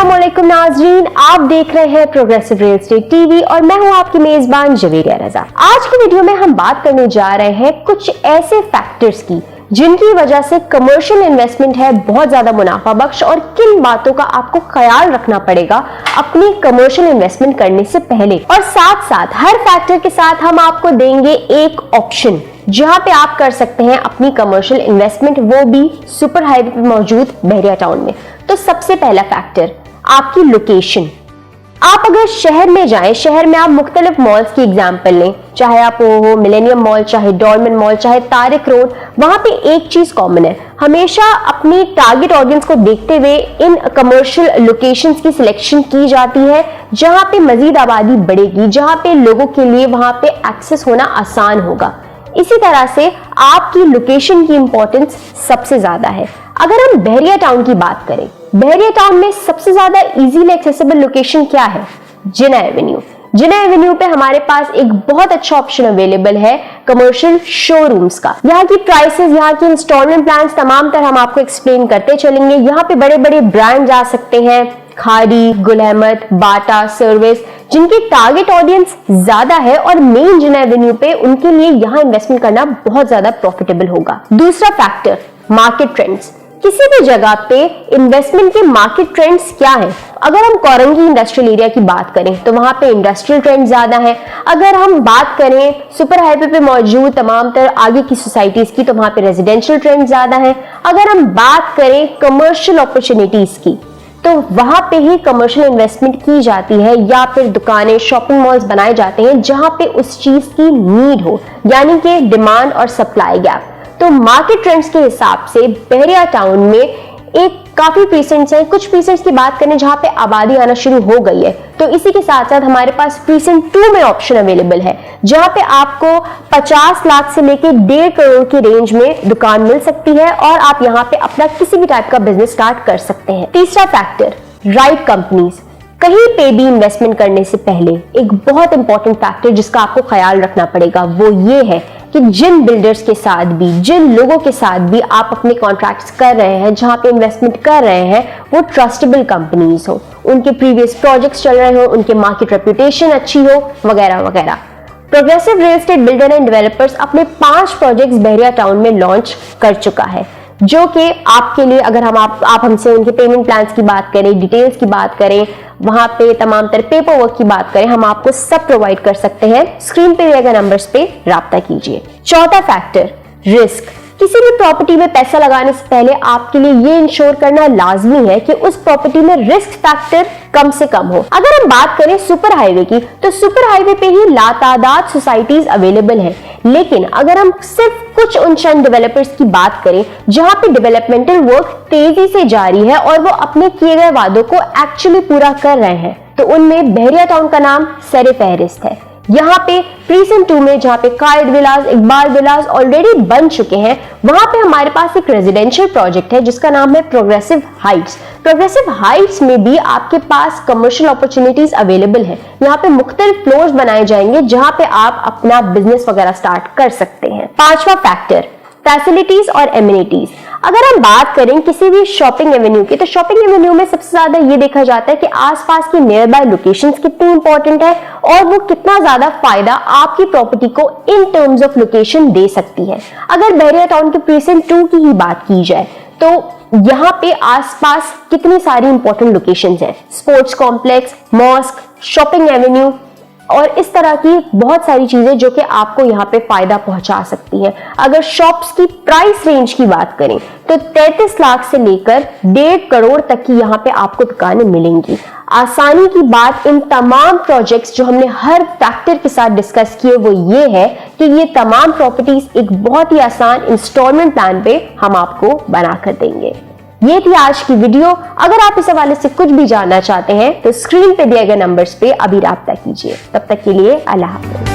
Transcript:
अस्सलामुअलैकुम नाज़रीन, आप देख रहे हैं प्रोग्रेसिव रियल एस्टेट टीवी और मैं हूं आपकी मेजबान जवेरिया रजा। आज की वीडियो में हम बात करने जा रहे हैं कुछ ऐसे फैक्टर्स की जिनकी वजह से कमर्शियल इन्वेस्टमेंट है बहुत ज्यादा मुनाफा बख्श और किन बातों का आपको ख्याल रखना पड़ेगा अपनी कमर्शियल इन्वेस्टमेंट करने से पहले। और साथ साथ हर फैक्टर के साथ हम आपको देंगे एक ऑप्शन जहां पे आप कर सकते हैं अपनी कमर्शियल इन्वेस्टमेंट, वो भी सुपर हाईवे पे मौजूद बहरिया टाउन में। तो सबसे पहला फैक्टर आपकी लोकेशन। आप अगर शहर में जाएं, शहर में आप मुख्तलिफ मॉल्स की एग्जांपल लें, चाहे आप वो मिलेनियम मॉल, चाहे डॉलमेन मॉल, चाहे तारिक रोड, वहां पे एक चीज कॉमन है, हमेशा अपनी टारगेट ऑडियंस को देखते हुए इन कमर्शियल लोकेशंस की सिलेक्शन की जाती है जहां पे मजीद आबादी बढ़ेगी, जहां पे लोगों के लिए वहां पे एक्सेस होना आसान होगा। इसी तरह से आपकी लोकेशन की इंपॉर्टेंस सबसे ज्यादा है। अगर हम बहरिया टाउन की बात करें, बहरिया टाउन में सबसे ज्यादा इजीली एक्सेसिबल लोकेशन क्या है? जिना एवेन्यू। जिना एवेन्यू पे हमारे पास एक बहुत अच्छा ऑप्शन अवेलेबल है कमर्शियल शोरूम्स का। यहाँ की प्राइसेस, यहाँ की इंस्टॉलमेंट प्लान्स तमाम तरह हम आपको एक्सप्लेन करते चलेंगे। यहाँ पे बड़े बड़े ब्रांड्स आ सकते हैं, खाड़ी, गुल अहमद, बाटा, सर्विस, जिनकी टारगेट ऑडियंस ज्यादा है और मेन जिना एवेन्यू पे उनके लिए यहाँ इन्वेस्टमेंट करना बहुत ज्यादा प्रॉफिटेबल होगा। दूसरा फैक्टर मार्केट ट्रेंड्स। किसी भी जगह पे इन्वेस्टमेंट के मार्केट ट्रेंड्स क्या है? अगर हम कोरंगी इंडस्ट्रियल एरिया की बात करें तो वहां पे इंडस्ट्रियल ट्रेंड ज्यादा है। अगर हम बात करें सुपर हाईवे पे मौजूद तमाम तरह आगे की सोसाइटीज की तो वहां पे रेजिडेंशियल ट्रेंड ज्यादा है। अगर हम बात करें कमर्शियल अपॉर्चुनिटीज की तो वहां पे ही कमर्शियल इन्वेस्टमेंट की जाती है या फिर दुकानें, शॉपिंग मॉल्स बनाए जाते हैं जहां पे उस चीज की नीड हो, यानी कि डिमांड और सप्लाई गैप। तो मार्केट ट्रेंड्स के हिसाब से बहरिया टाउन में एक काफी प्रीसेंट्स हैं। कुछ प्रीसेंट्स की बात करें जहां पे आबादी आना शुरू हो गई है, तो इसी के साथ साथ हमारे पास प्रीसेंट 2 में ऑप्शन अवेलेबल है जहां पे आपको 50 लाख से लेके 1.5 करोड़ की रेंज में दुकान मिल सकती है और आप यहां पे अपना किसी भी टाइप का बिजनेस स्टार्ट कर सकते हैं। तीसरा फैक्टर राइट कंपनीज। कहीं पे भी इन्वेस्टमेंट करने से पहले एक बहुत इंपॉर्टेंट फैक्टर जिसका आपको ख्याल रखना पड़ेगा वो ये है कि जिन बिल्डर्स के साथ भी, जिन लोगों के साथ भी आप अपने कॉन्ट्रैक्ट्स कर रहे हैं, जहां पे इन्वेस्टमेंट कर रहे हैं, वो ट्रस्टेबल कंपनीज हो, उनके प्रीवियस प्रोजेक्ट्स चल रहे हो, उनके मार्केट रेपुटेशन अच्छी हो, वगैरह वगैरह। Progressive real estate builder and developers अपने 5 प्रोजेक्ट्स बहरिया टाउन में लॉन्च कर चुका है, जो कि आपके लिए अगर आप हमसे उनके पेमेंट प्लान्स की बात करें, डिटेल्स की बात करें, वहां पे तमाम तरह पेपर वर्क की बात करें, हम आपको सब प्रोवाइड कर सकते हैं। स्क्रीन पे दिए गए नंबर्स पे राब्ता कीजिए। चौथा फैक्टर रिस्क। किसी भी प्रॉपर्टी में पैसा लगाने से पहले आपके लिए ये इंश्योर करना लाजमी है कि उस प्रॉपर्टी में रिस्क फैक्टर कम से कम हो। अगर हम बात करें सुपर हाईवे की तो सुपर हाईवे पे ही लातादाद सोसाइटीज अवेलेबल है, लेकिन अगर हम सिर्फ कुछ उन चंद डेवलपर्स की बात करें जहां पे डेवलपमेंटल वर्क तेजी से जारी है और वो अपने किए गए वादों को एक्चुअली पूरा कर रहे हैं, तो उनमें बहरिया टाउन का नाम सरे फहरिस्त है। यहाँ पे प्रीसेंट 2 में जहाँ पे कायद विलास, इकबाल विलास ऑलरेडी बन चुके हैं, वहां पे हमारे पास एक रेजिडेंशियल प्रोजेक्ट है जिसका नाम है प्रोग्रेसिव हाइट्स। प्रोग्रेसिव हाइट्स में भी आपके पास कमर्शियल अपॉर्चुनिटीज अवेलेबल है। यहाँ पे मुख्तलिफ फ्लोर्स बनाए जाएंगे जहां पे आप अपना बिजनेस वगैरह स्टार्ट कर सकते हैं। पांचवा फैक्टर फैसिलिटीज और एमिनिटीज। अगर हम बात करें किसी भी शॉपिंग एवेन्यू की तो शॉपिंग एवेन्यू में सबसे ज्यादा ये देखा जाता है कि आसपास की नियर बाय लोकेशंस कितनी इंपॉर्टेंट है और वो कितना ज्यादा फायदा आपकी प्रॉपर्टी को इन टर्म्स ऑफ लोकेशन दे सकती है। अगर बहरिया टाउन के प्रीसेंट 2 की ही बात की जाए तो यहाँ पे आसपास कितनी सारी इंपॉर्टेंट लोकेशंस हैं, sports complex, mosque, shopping avenue और इस तरह की बहुत सारी चीजें जो कि आपको यहाँ पे फायदा पहुंचा सकती हैं। अगर शॉप्स की प्राइस रेंज की बात करें तो 33 लाख से लेकर 1.5 करोड़ तक की यहाँ पे आपको दुकानें मिलेंगी। आसानी की बात इन तमाम प्रोजेक्ट्स जो हमने हर फैक्टर के साथ डिस्कस किए वो ये है कि ये तमाम प्रॉपर्टीज एक बहुत ही आसान इंस्टॉलमेंट प्लान पे हम आपको बना कर देंगे। ये थी आज की वीडियो। अगर आप इस हवाले से कुछ भी जानना चाहते हैं तो स्क्रीन पे दिए गए नंबर्स पे अभी राब्ता कीजिए। तब तक के लिए अल्लाह हाफ़िज़।